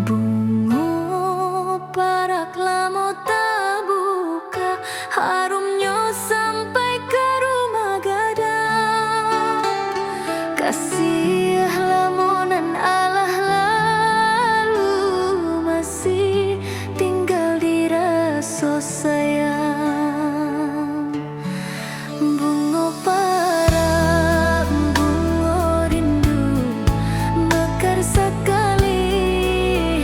Bunga parak lamo tabuka, harumnya sampai ke rumah gadang. Kasih lamunan Allah lalu masih tinggal di rasa sayang. Bunga parak, bunga rindu, mekar sekali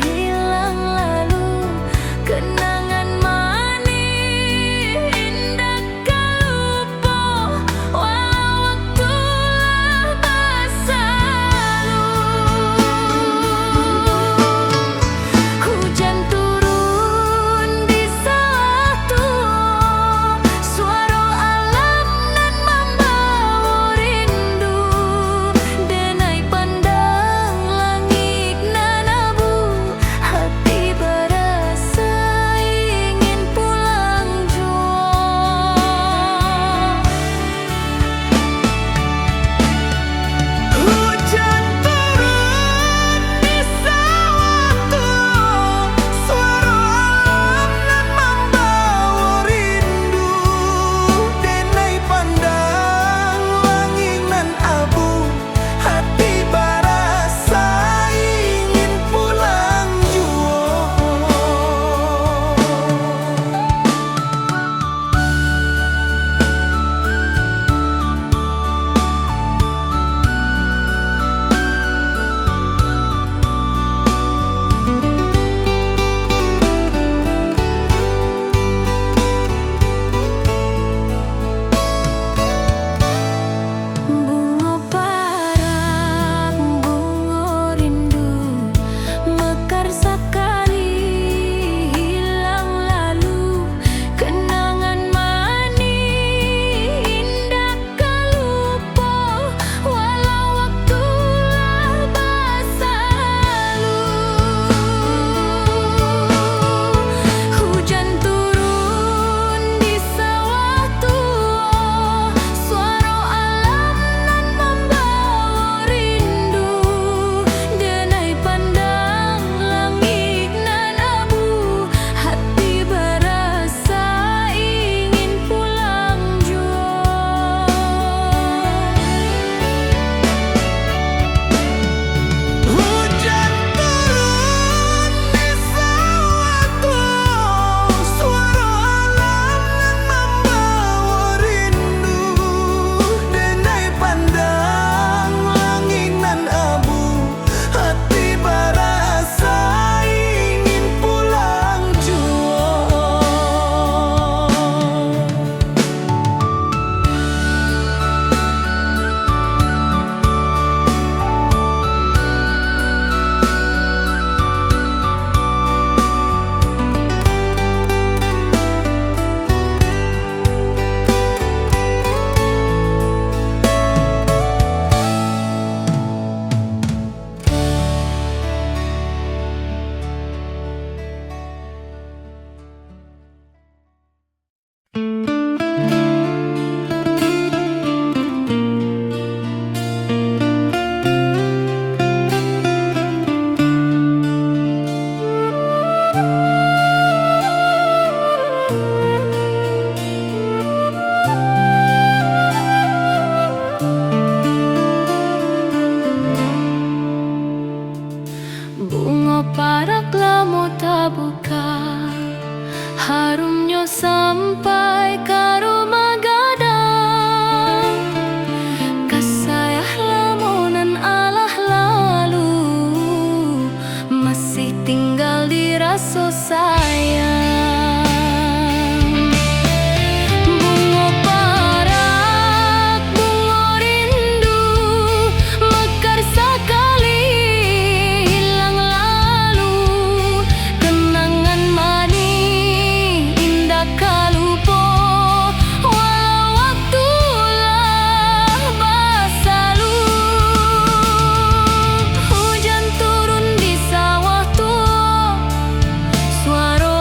hilang lalu. Kenangan manis indah kau lupa, walau waktu lah berlalu. Hujan turun di sawah tua, suara alam nan membawa rindu. Denai pandang langit nan abu, hati berasa ingin pulang jua. Hujan turun di sawah tua, suara alam nan membawa rindu. Denai pandang langit nan abu, hati berasa ingin pulang jua. Bunga parak, bunga rindu, mekar sekali hilang lalu. Kenangan manis indah kau lupa, walau waktu lah berlalu. Hujan turun di sawah tua, suara alam nan membawa rindu. Denai pandang langit nan abu, hati berasa ingin pulang jua. Hujan turun di sawah tua, suara alam nan membawa rindu. Denai pandang langit nan abu, hati berasa ingin pulang jua. Bunga parak lamo tabuka, harumnya sampai ke rumah gadang. Kasayah lamunan Allah lalu masih tinggal di rasa sayang. Bunga parak, bunga rindu, mekar sekali hilang lalu. Kenangan manis indah kau lupa, walau waktu lah berlalu. Hujan turun di sawah tua, suara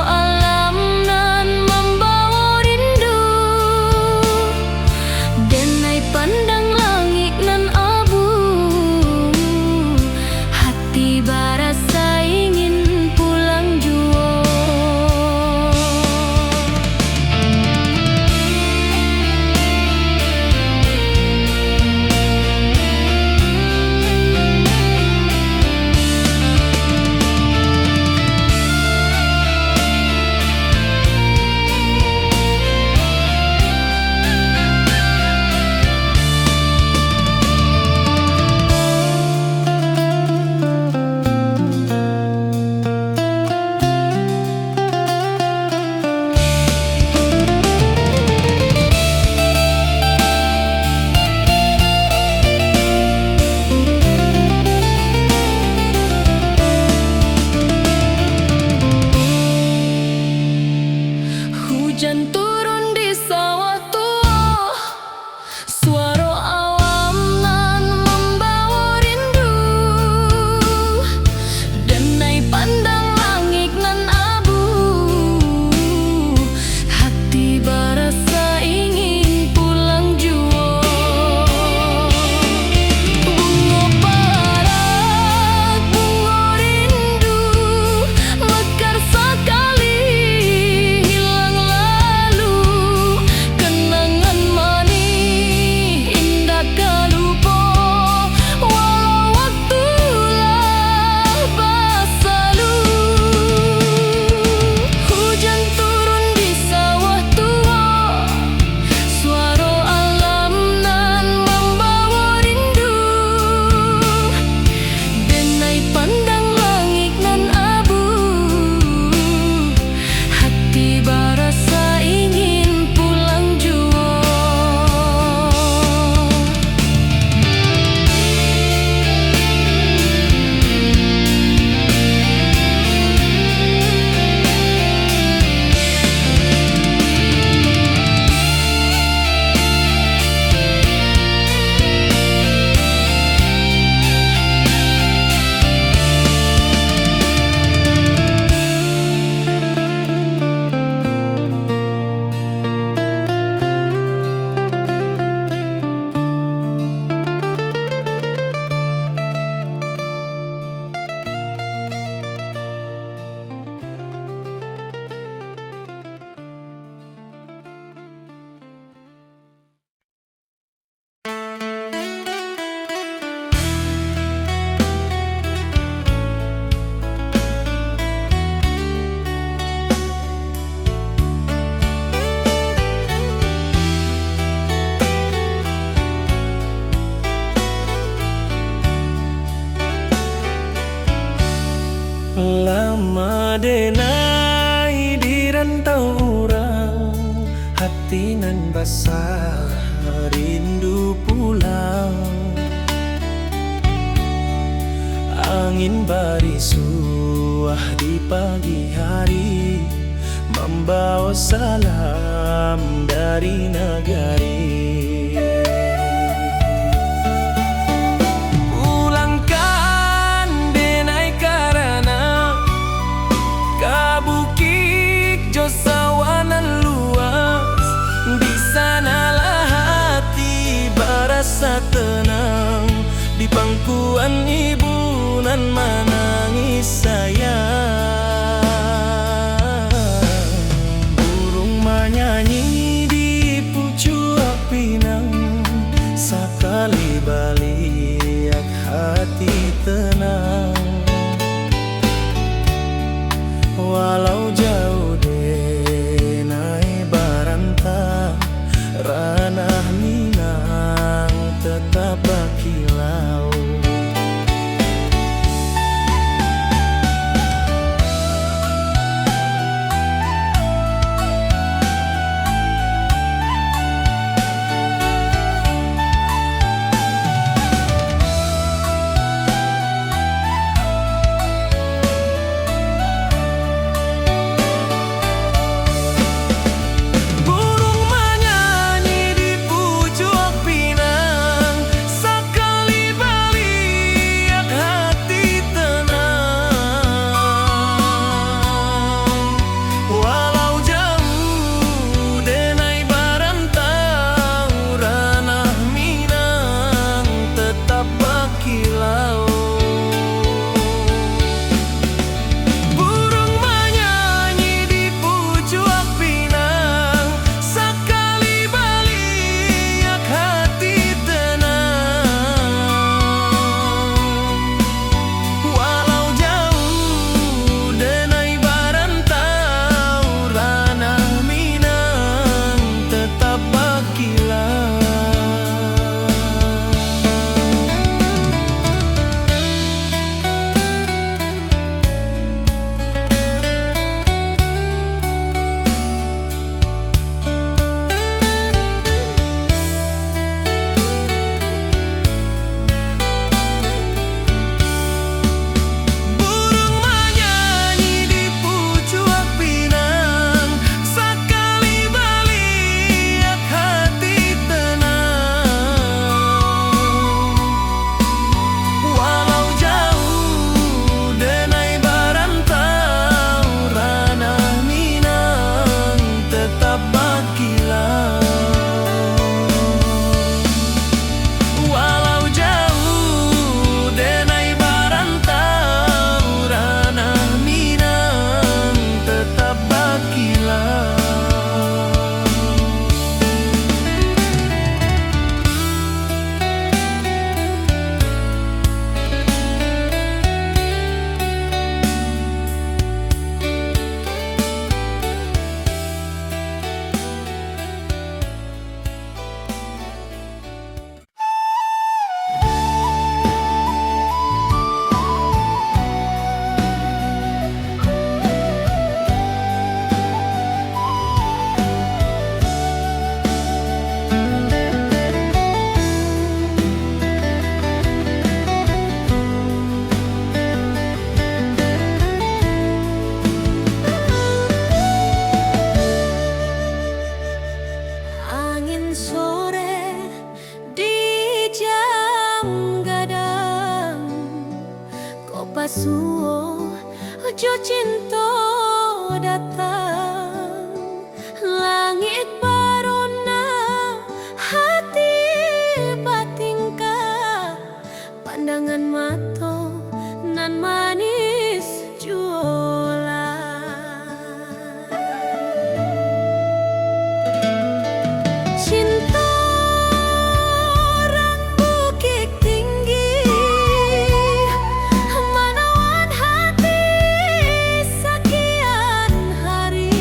sama denai di rantau orang, hati nan basah rindu pulang. Angin barisuah di pagi hari, membawa salam dari nagari. Pulangkan denai karana kabukik jo sawanan luas, di sanalah hati berasa tenang, di pangkuan ibu nan menangis sayang. Burung menyanyi di pucuk pinang, sekali balik hati tenang. Walau jauh denai barantah, ranah Minang tetap berkilau. Pasuo ojo cinta datang, langit barona hati batingkah, pandangan mata nan manis juola. Cinta orang bukit tinggi, menawan hati sekian hari.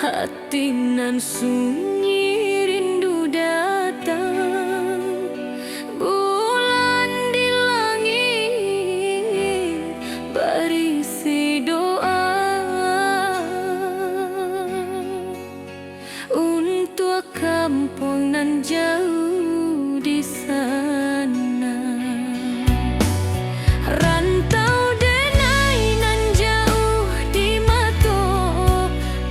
hati nan sunyi rindu datang. Bulan di langit berisi doa untuk kampung nan jauh di sana. Rantau denai nan jauh di mata,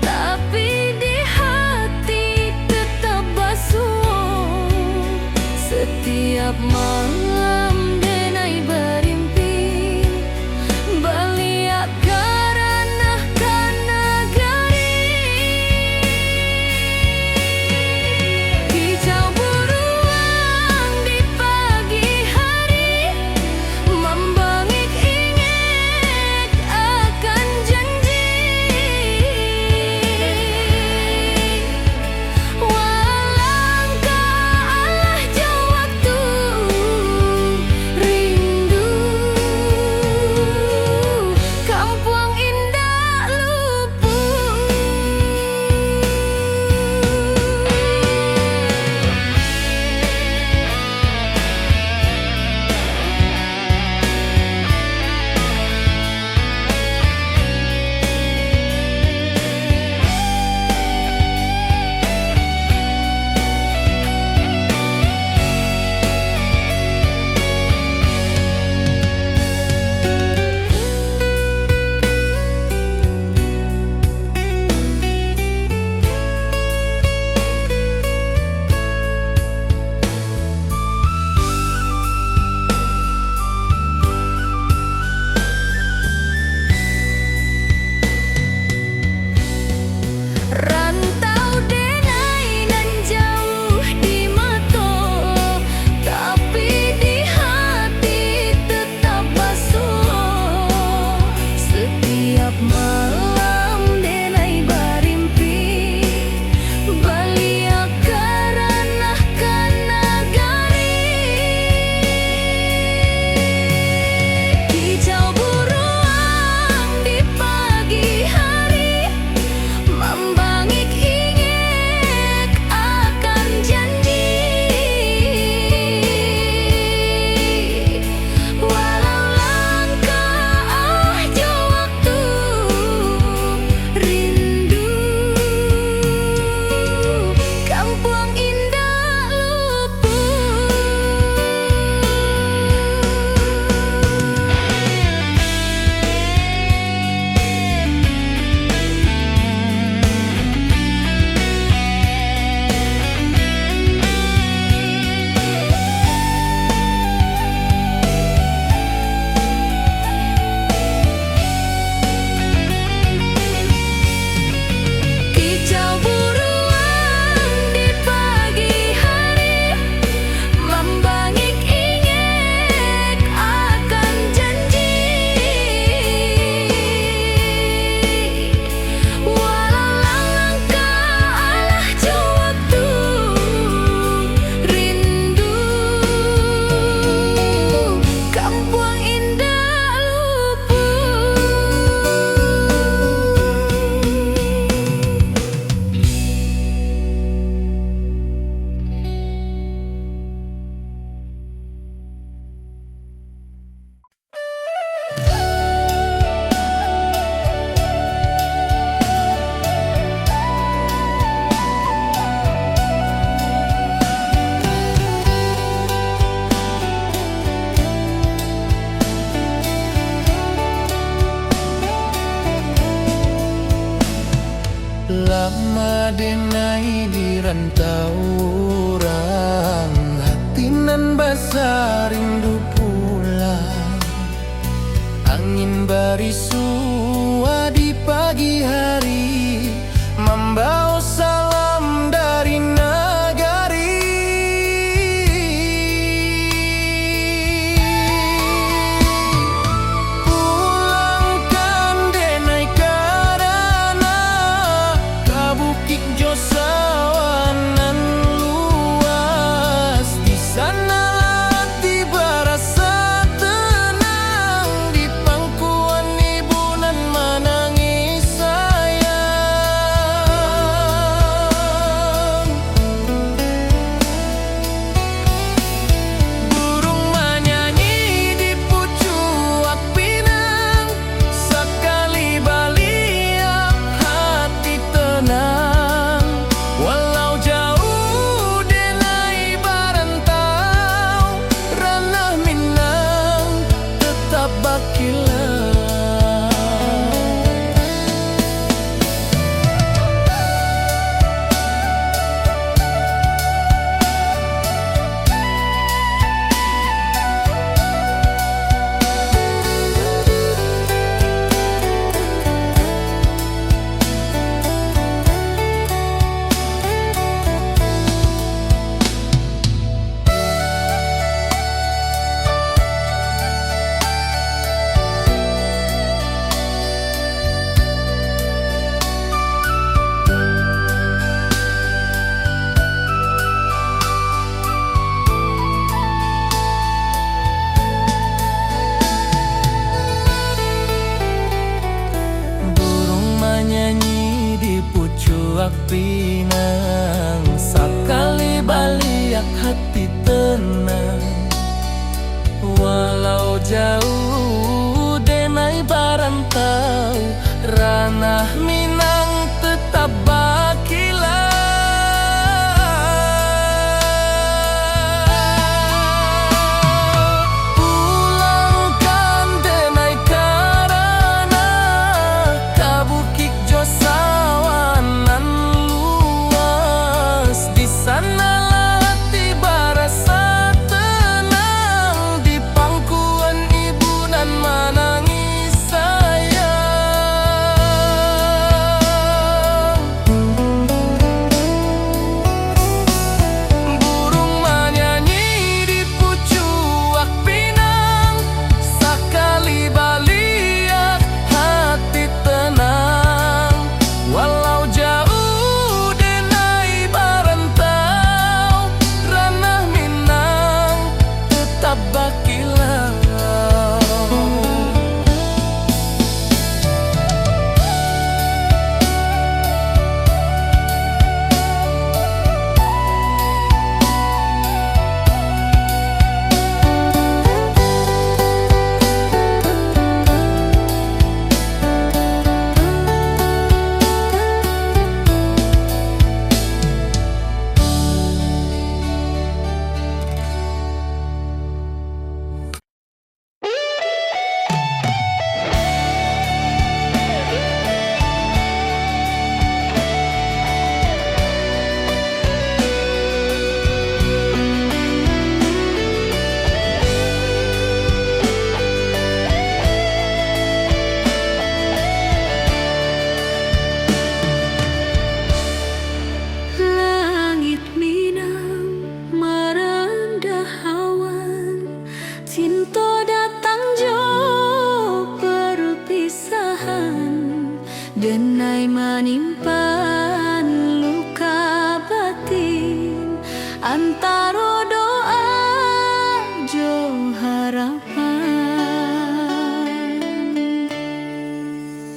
tapi di hati tetap basuh. Setiap malam denai berimpi beliak karanahkan negari. Kicau beruang di pagi hari, membangik ingat akan janji. Walangkah alah jauh waktu rindu, kampung indah luput. Rantau denai nan jauh di mata, tapi di hati tetap basuh. Setiap malam denai berimpi beliak karanahkan negari. Kicau beruang di pagi hari, membangik ingat akan janji. Walau langkah jauh waktu rindu, kampung indah luput. Kicau beruang di pagi hari, membangik ingat akan janji. Walau langkah alah jauh waktu rindu, kampung indah luput. Lama denai di rantau orang, hati nan basah rindu pulang. Angin berisua di pagi hari, membawa salam dari negari. Pulangkan denai karana kabukik jo sawanan luas. Di sana hati berasa tenang, di pangkuan ibu nan menangis sayang. pinang, sakali baliak hati tenang. Walau jauh denai barantau, ranah Minang tetap bakilah. Pulangkan denai karana kabukik jo sawanan luas. Di sanalah hati barasa tenang, di pangkuan ibu nan manangis sayang. Burung menyanyi di pucuak pinang, sakali baliak hati tenang. Walau jauh denai barantau, ranah Minang tetap bakilau. Langit Minang merendah awan, cinta datang jo perpisahan. Denai menimpan luka batin, antara doa jo harapan.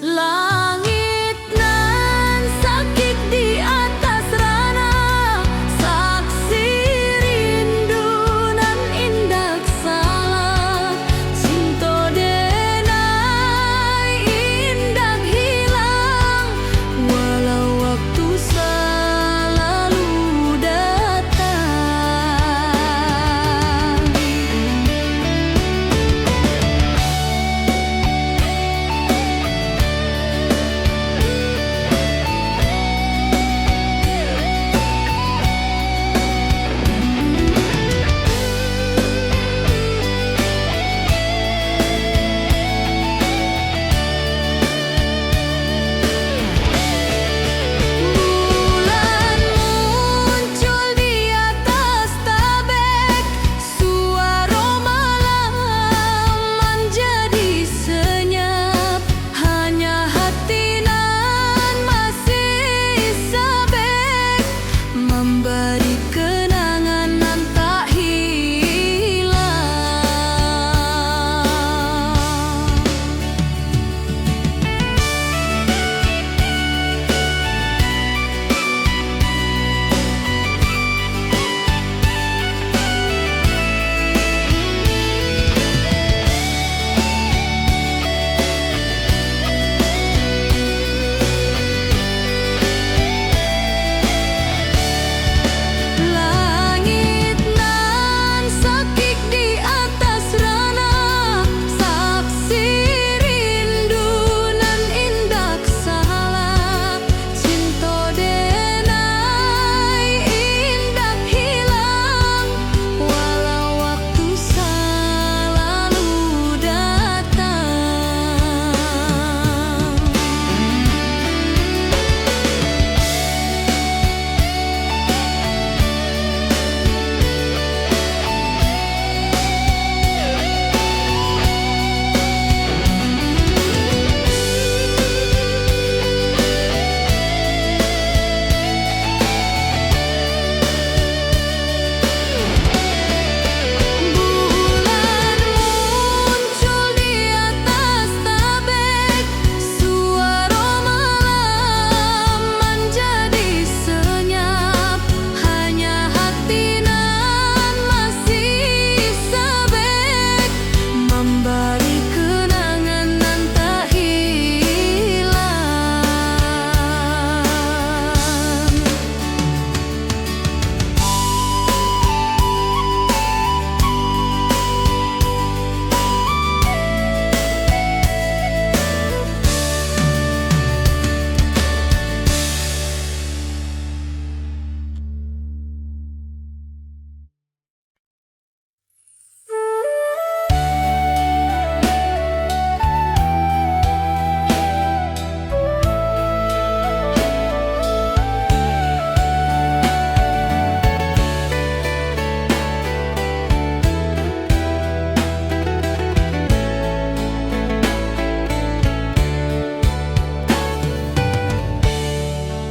Langit nan sakit di atas rana, saksi rindu nan indak salah. Cinta denai indak hilang, walau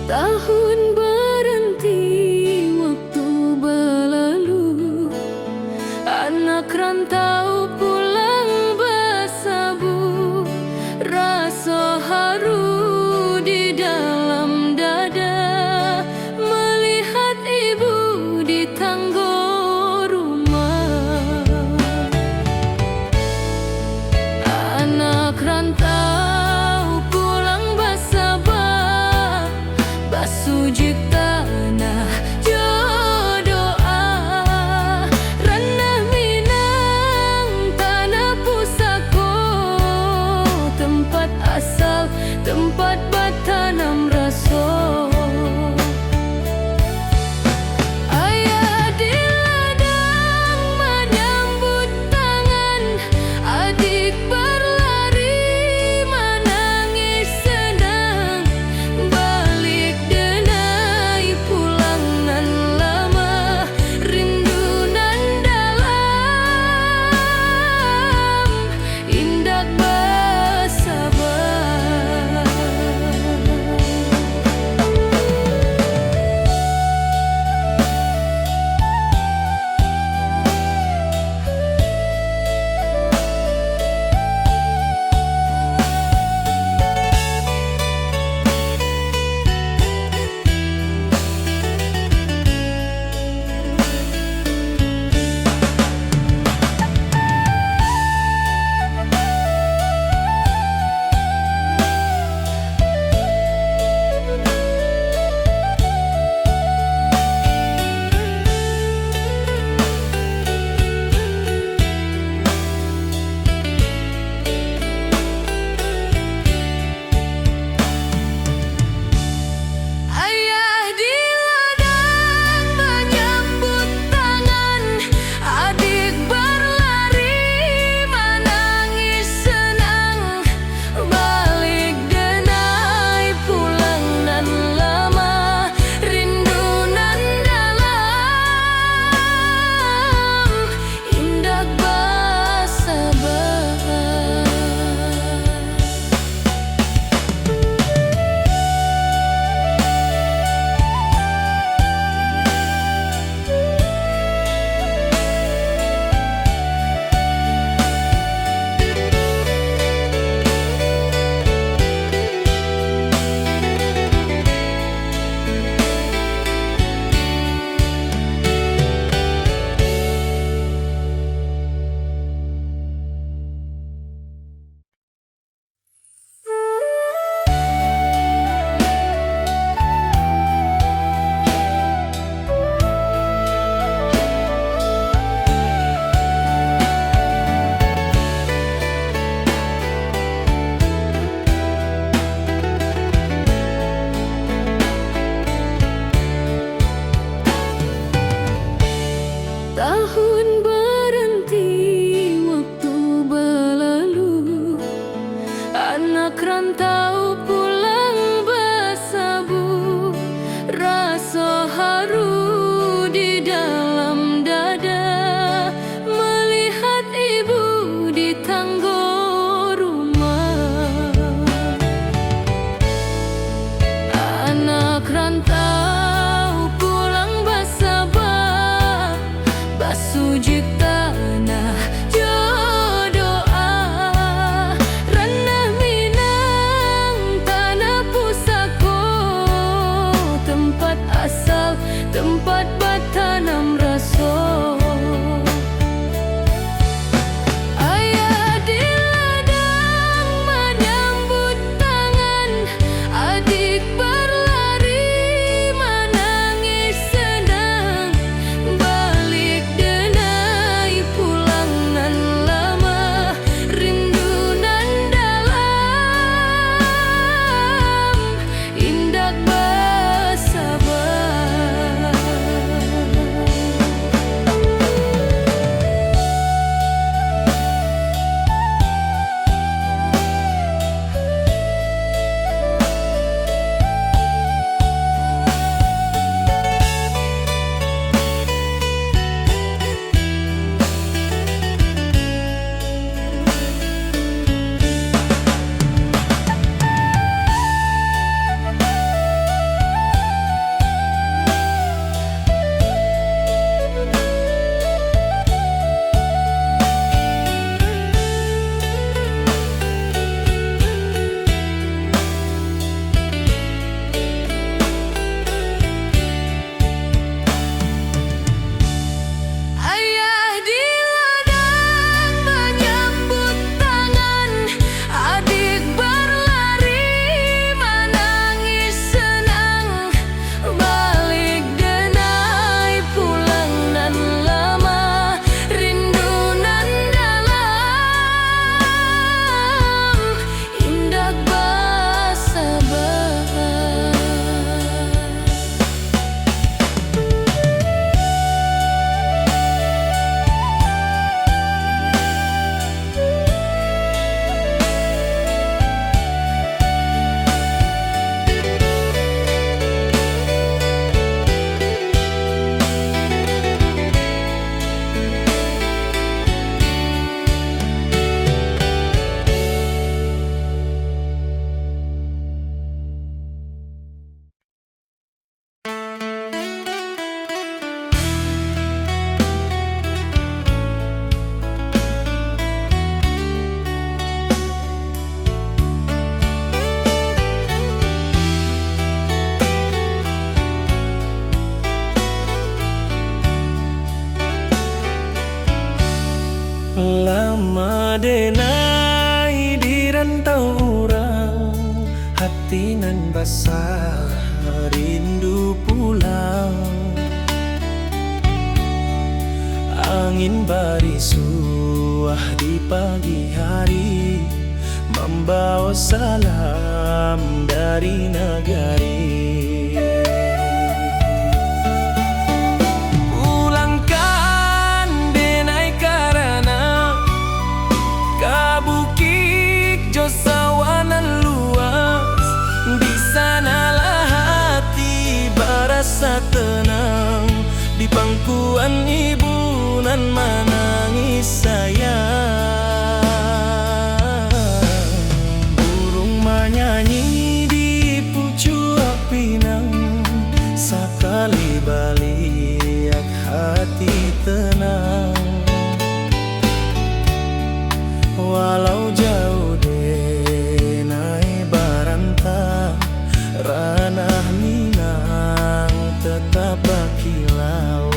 Tahun berhenti, waktu berlalu, anak rantau pulang bersabut, rasa haru di dalam dada melihat ibu di tangga rumah. Anak rantau pulang bersabut, basuh tanah doa, ranah Minang tanah pusaka, tempat asal, tempat bertanam rasa. Ayah di ladang menyambut tangan, adik berlari menangis senang, balik denai pulang nan lama, rindu nan dalam, indak bersabar. Ayah di ladang menyambut tangan, adik berlari menangis senang, balik denai pulang nan lama, rindu nan dalam, indak bersabar. Tahun berhenti, waktu berlalu, anak rantau pulang bersabut, rasa haru di dalam dada melihat ibu di tangga rumah. Anak rantau pulang bersabut, basuh tanah doa, ranah Minang tanah pusaka, tempat asal, tempat bertanam rasa. Ayah di ladang menyambut tangan, adik berlari Madenai di rantau orang, hati nan basah rindu pulang. Angin barisuah di pagi hari, membawa salam dari negari. Pulangkan denai karana kabukik jo sawanan luas. Di sanalah hati berasa tenang, di pangkuan ibu nan menangis sayang. Burung menyanyi di pucuk pinang, sekali balik hati tenang. Walau jauh denai barantah, ranah Minang tetap berkilau.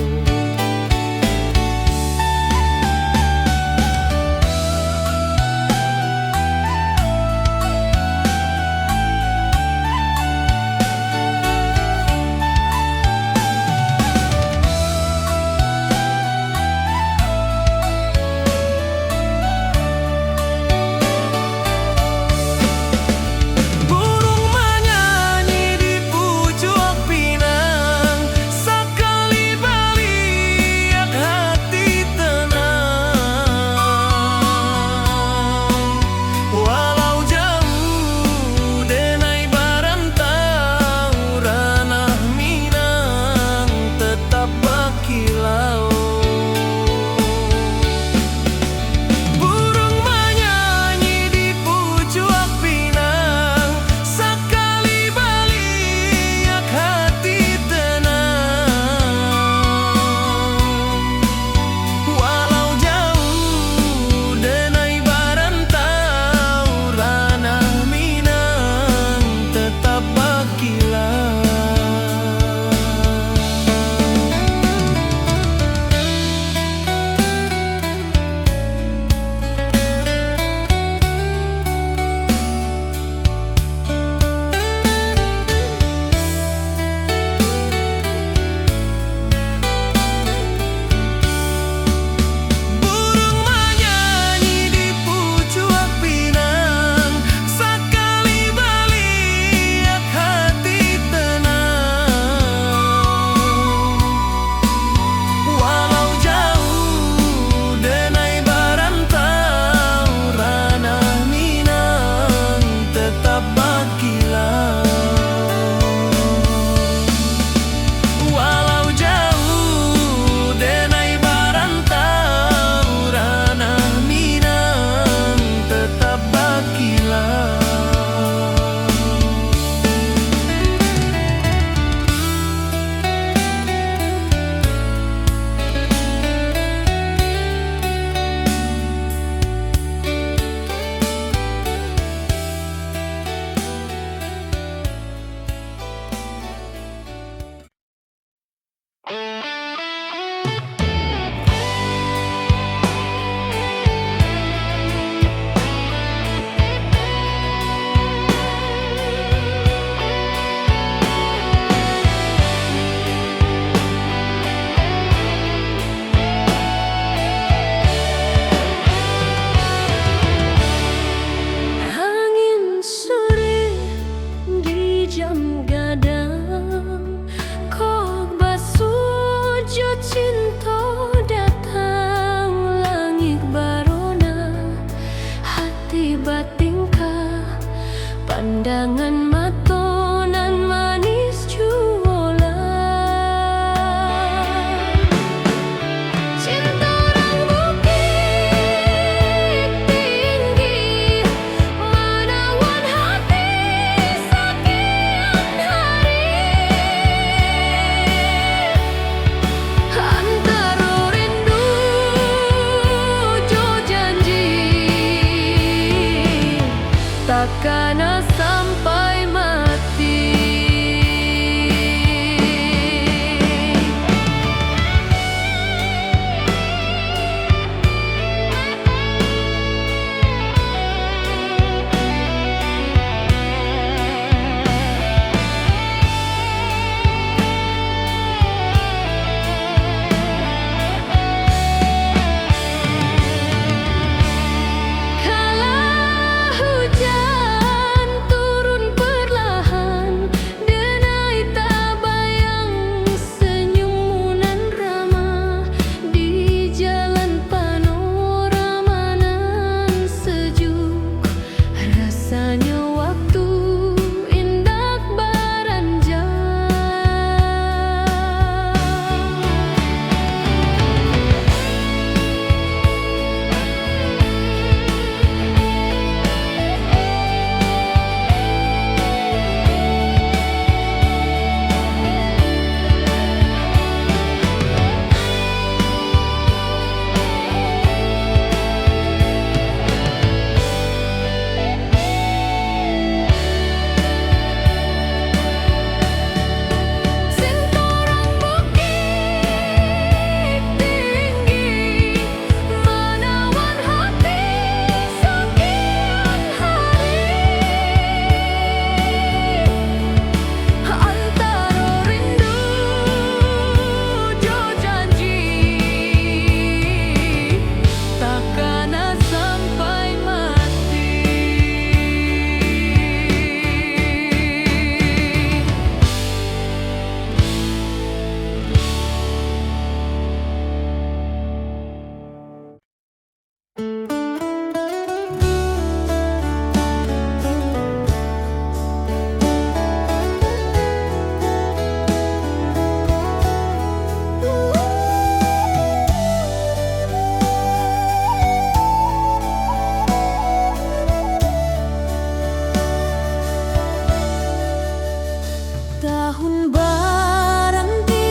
Tahun berhenti,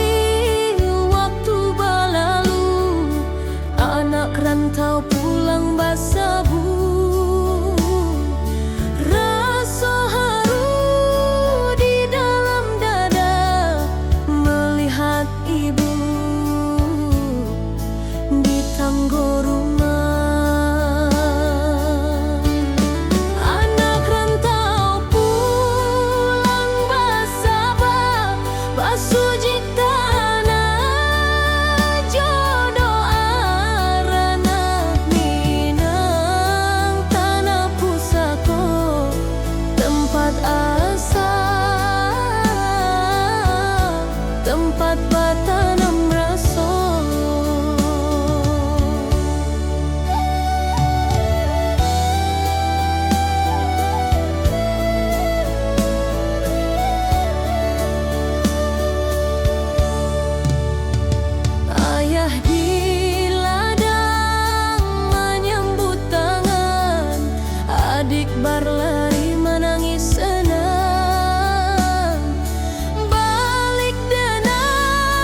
waktu berlalu, anak rantau pulang basabu. Rasa haru di dalam dada melihat ibu di tangga rumah. Anak rantau pulang basaba, basujik tanah jodoh arana Minang tanah pusako tempat asal, tempat batanam rasa. Ayah di ladang menyambut tangan, adik berlari menangis senang. Balik denang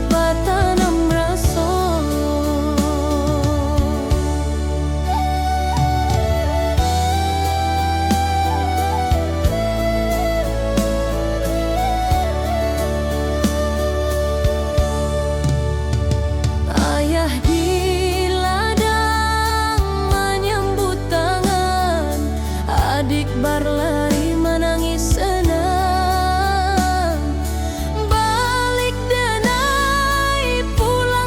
patanam raso. Ayah di ladang menyambut tangan, adik berlari menangis senang. Balik denai pulang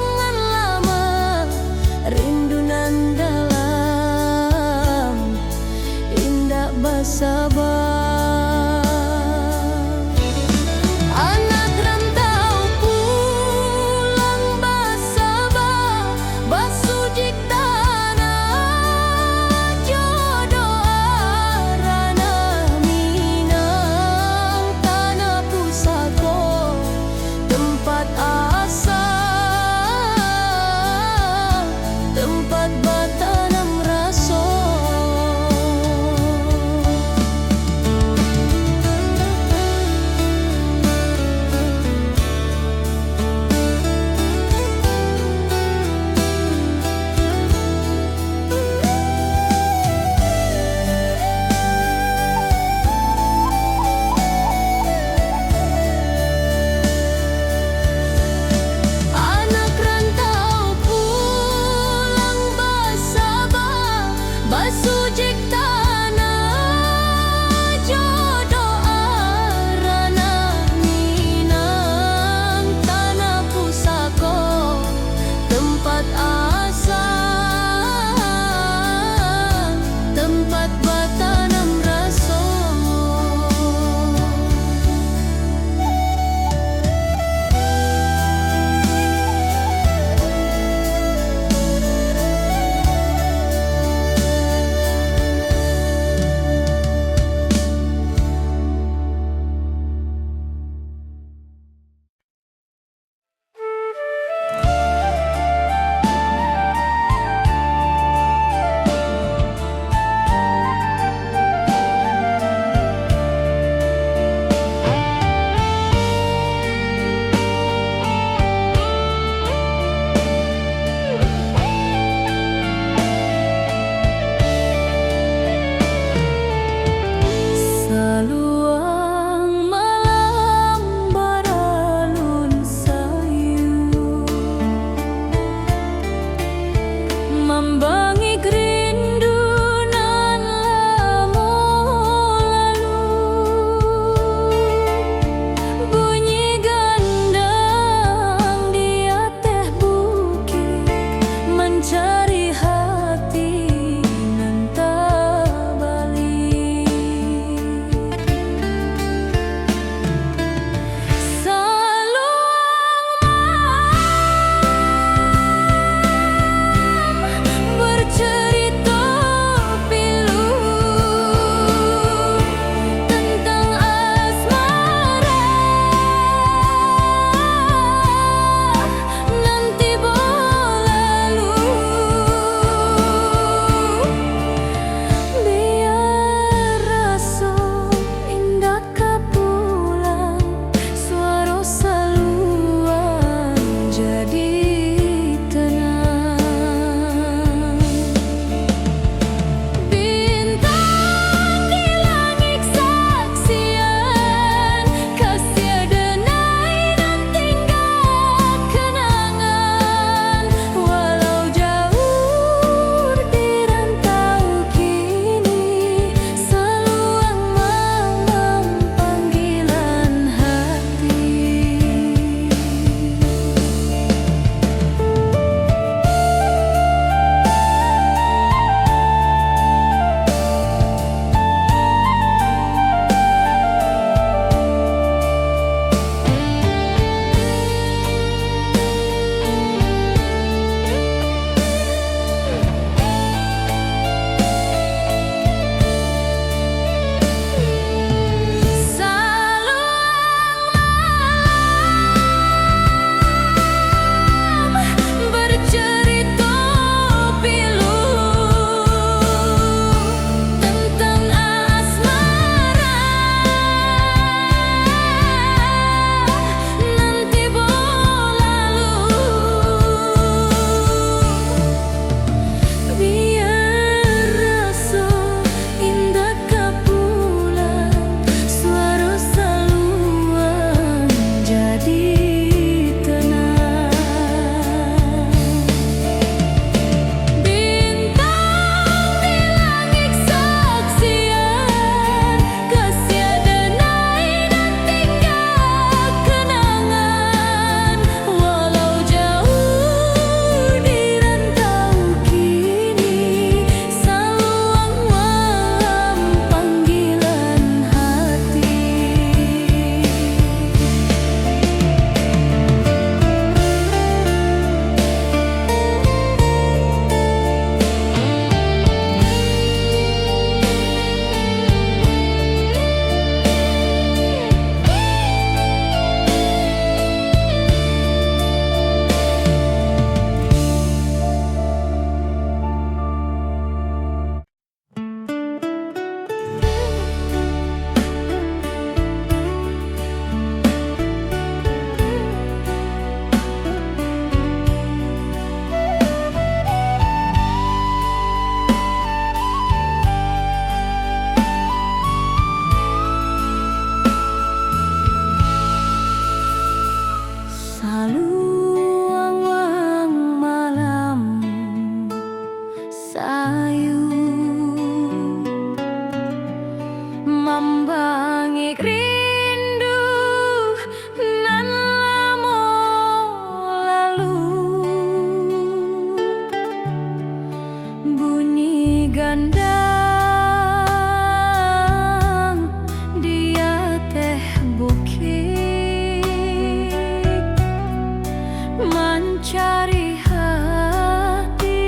mencari hati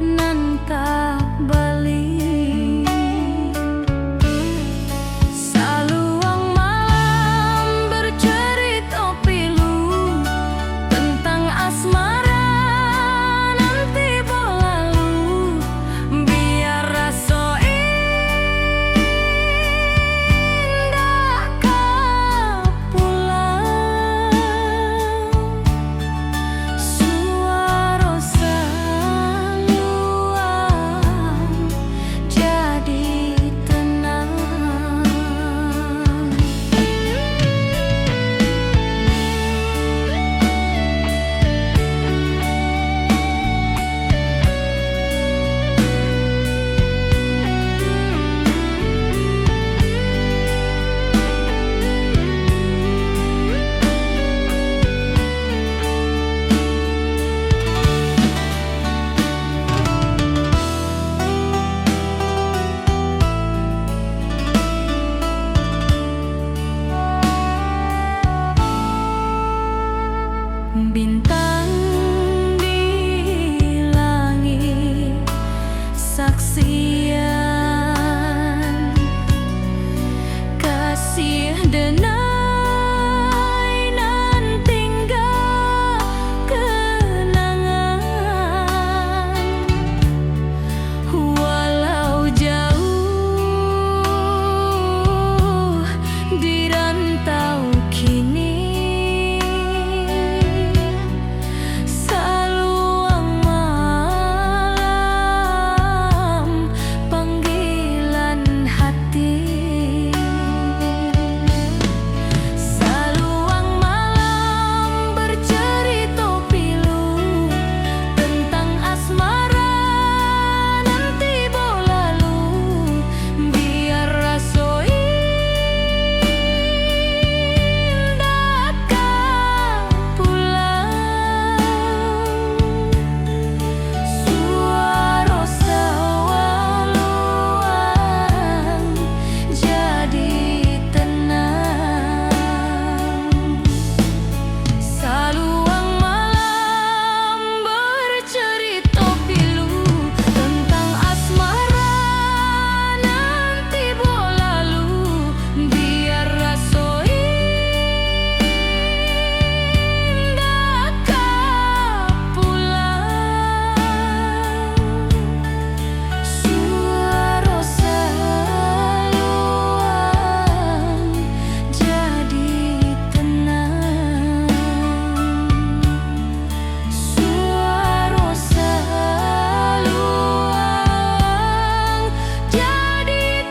nan tak balik. Saluang malam bercerita pilu tentang asmara nanti berlalu, biar rasa indah kau pulang. Suara saluang jadi tenang. Bintang di langit saksian kasih denai nan tinggal kenangan. Walau jauh di rantau kini, saluang malam panggilan hati. Saluang malam bercerita pilu tentang asmara nanti berlalu, biar rasa indah kau pulang. Suara saluang jadi tenang. Saluang malam bercerita pilu tentang asmara nanti berlalu, biar rasa indah kau pulang. Suara saluang jadi tenang. Suara saluang jadi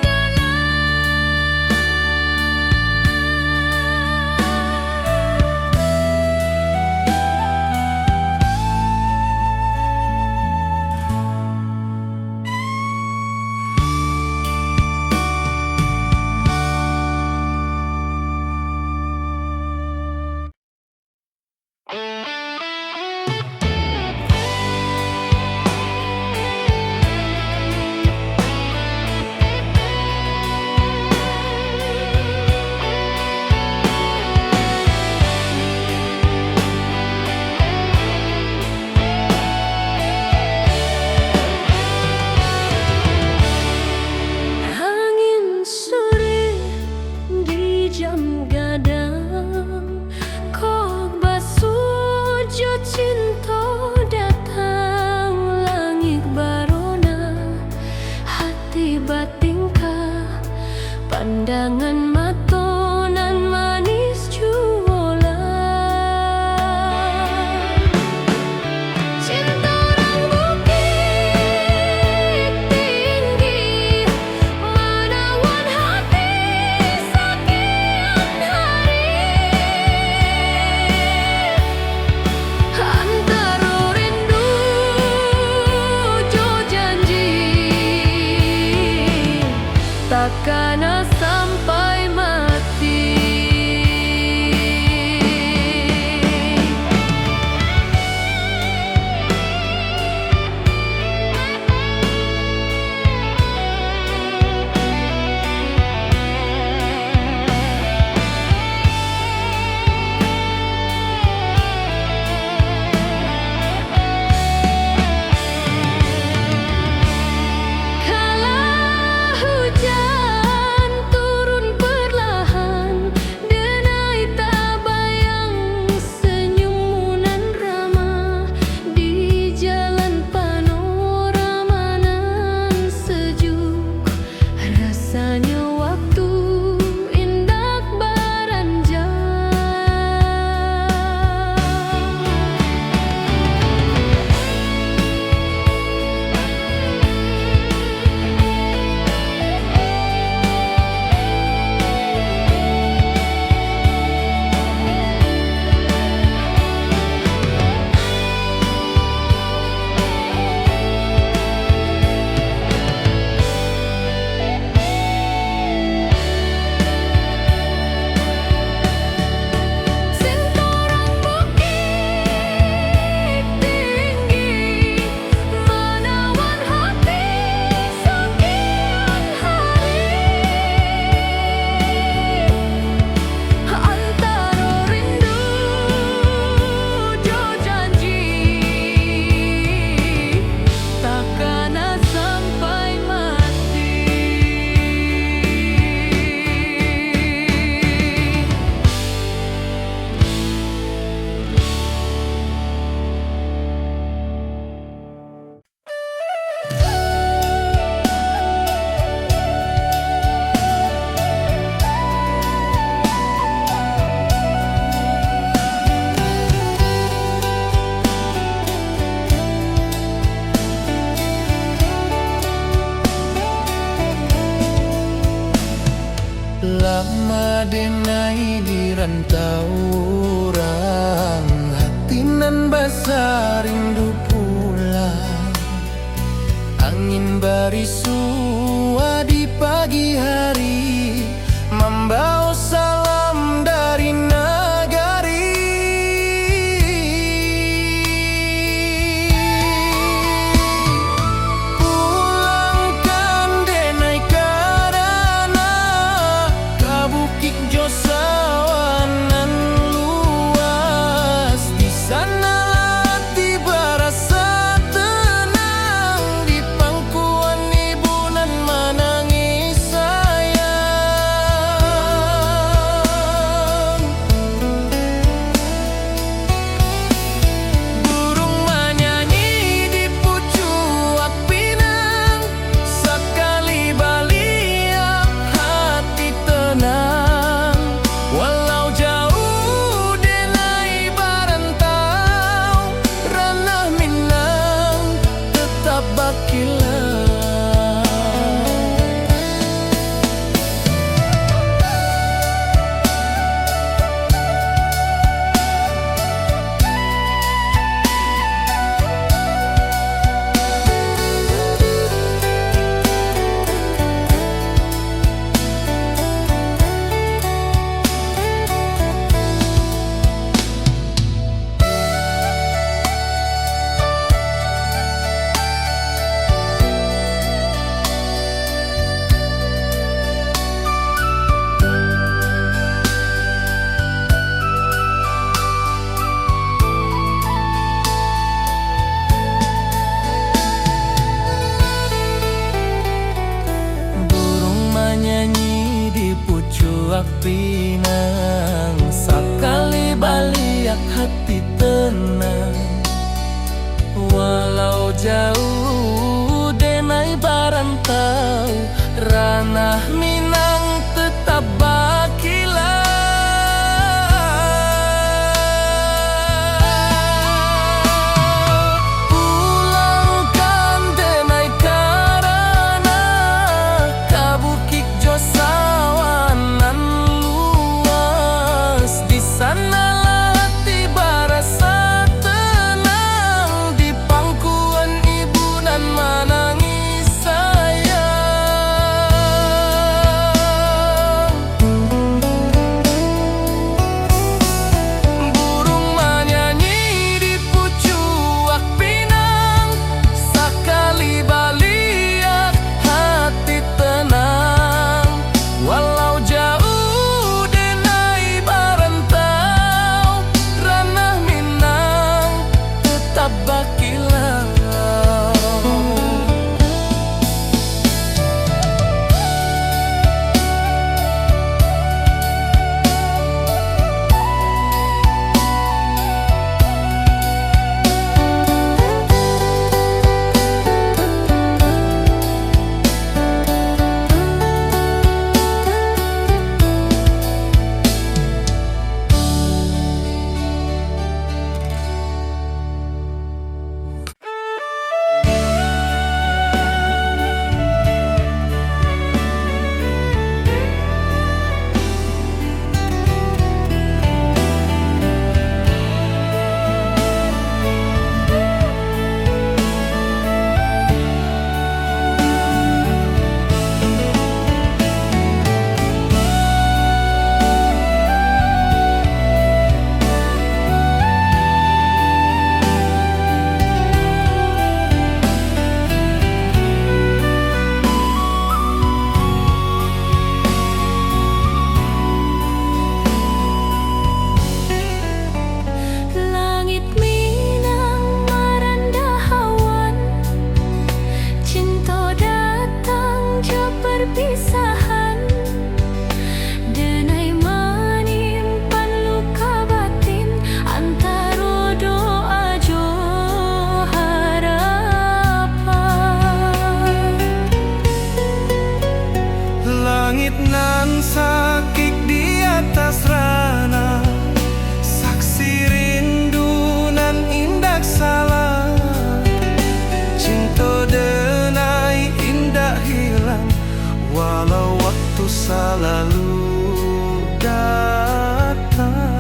angin sore di jam gadang, kau basuh cinta datang. Langit barona hati batingkah, pandangan mata nan manis jualan. Cinta orang bukit tinggi menawan hati sekian hari. Antara rindu jo janji takkan sampai taurang hati nan basah rindu pula. Angin berisua di pagi hari, membawa salam dari nagari. Pulangkan denai karana ka bukit Josawan nan luas. Di sana hati berasa tenang, di pangkuan ibu nan menangis sayang. Burung menyanyi di pucuk pinang, sekali baliak hati tenang. Walau jauh denai barantau, ranah Minang tetap bakilau. Burung menyanyi di pucuk pinang, sekali baliak hati tenang. Walau jauh denai barantau, ranah Minang tetap bakilau. Pulangkan denai karana ka bukit Josawan nan luas. Di sana hati berasa tenang, di pangkuan ibu nan menangis sayang. Burung menyanyi di pucuk pinang, sekali baliak hati tenang. Walau jauh denai barantau, ranah Minang tetap bakilau. Langit Minang merendah awan, cinta datang je perpisahan. Denai menyimpan luka batin, antara doa jo harapan. Langit nan sakit di atas ranah, saksi rindu nan indak salah. Cinta denai indah hilang, walau waktu selalu datang.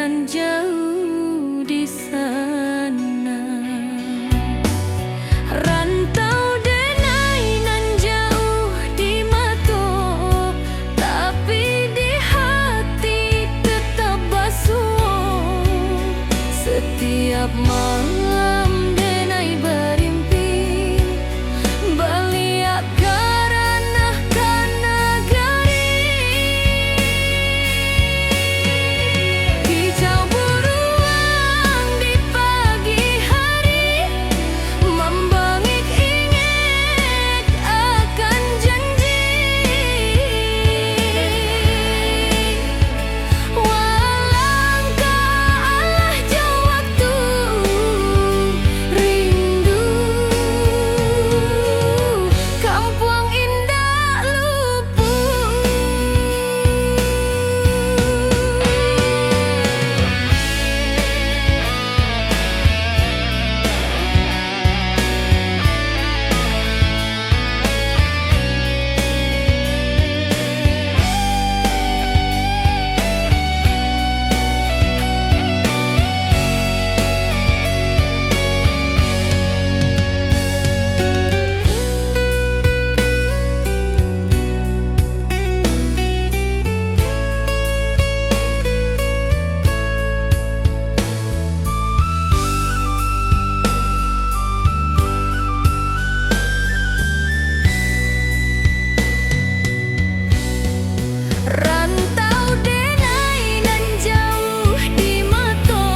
nan jauh di sana. Rantau denai nan jauh di mata, tapi di hati tetap basuh. Setiap malam denai berimpi baliak karanah kana gari. Kicau beruang di pagi hari, membangik ingat akan janji. Walangkah alah jauh waktu rindu, kampung indah luput. Rantau denai nan jauh di mata,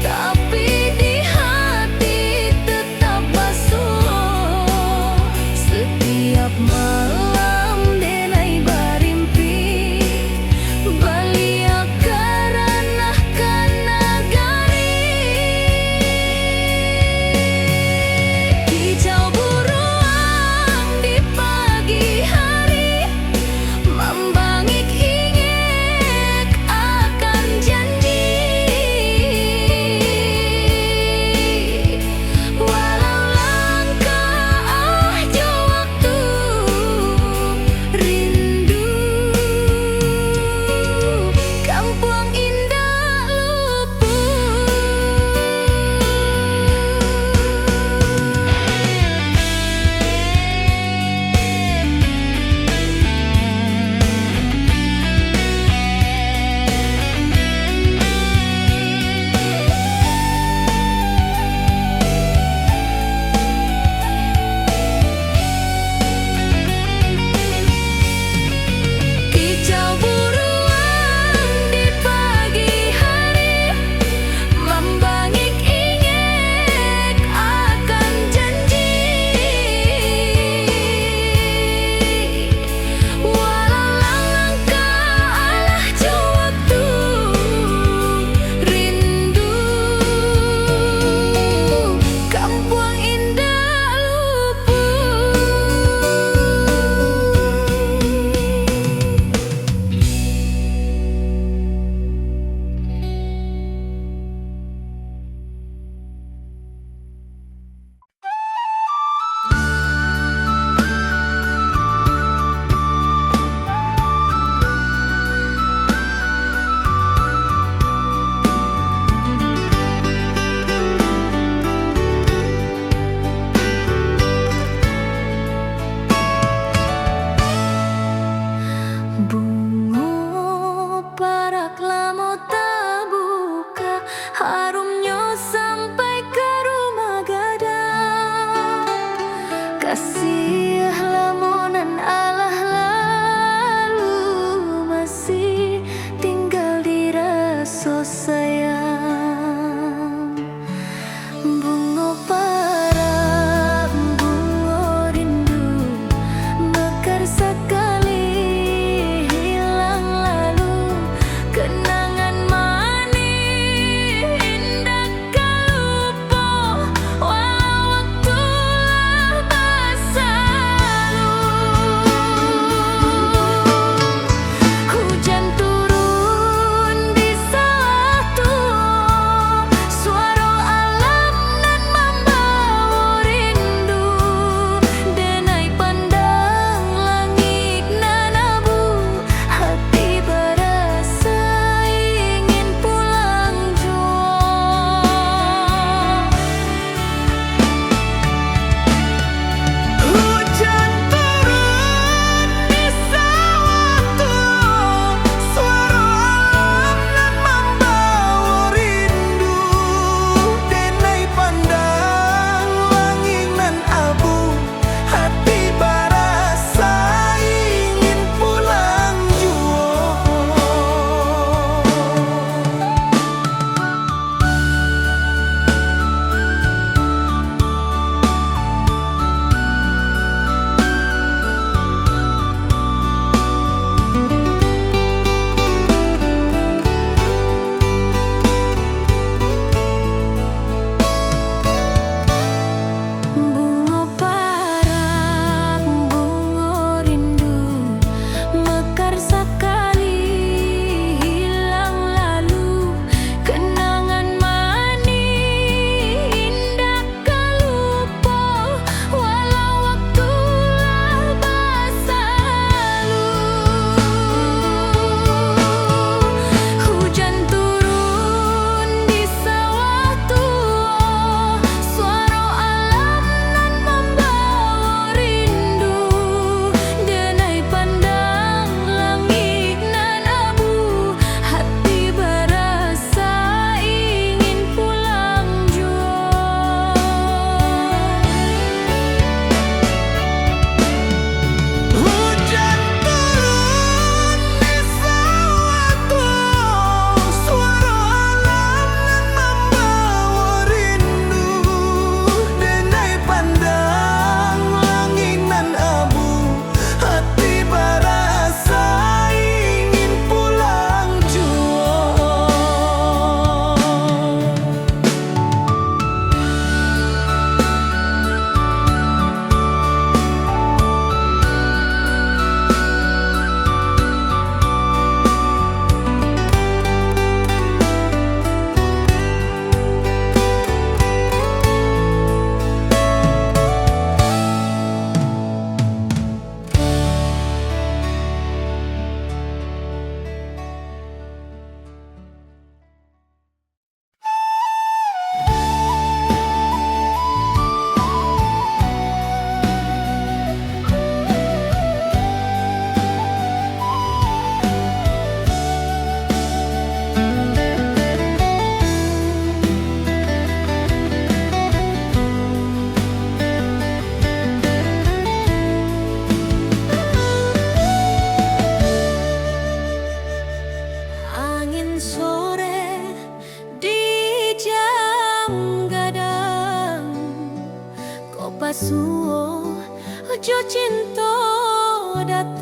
tapi di hati tetap basuh. Setiap malam denai berimpi baliak karanah kana gari. Kicau beruang di pagi hari, membangik ingat akan janji. Walau langkah jauh waktu rindu, kampung indah luput. Kicau beruang di pagi hari, membangik ingat akan janji. Walau langkah alah jauh waktu rindu, kampung indah luput. Bunga parak lamo tak buka, harumnya sampai ke rumah gadang. Kasih lamunan alah lalu masih tinggal di rasa sayang. Bunga parak, bunga rindu, mekar sekali hilang lalu. Kenangan manis indah kalupa, walau waktu berlalu. Hujan turun di satu suwo, ojo cinta datang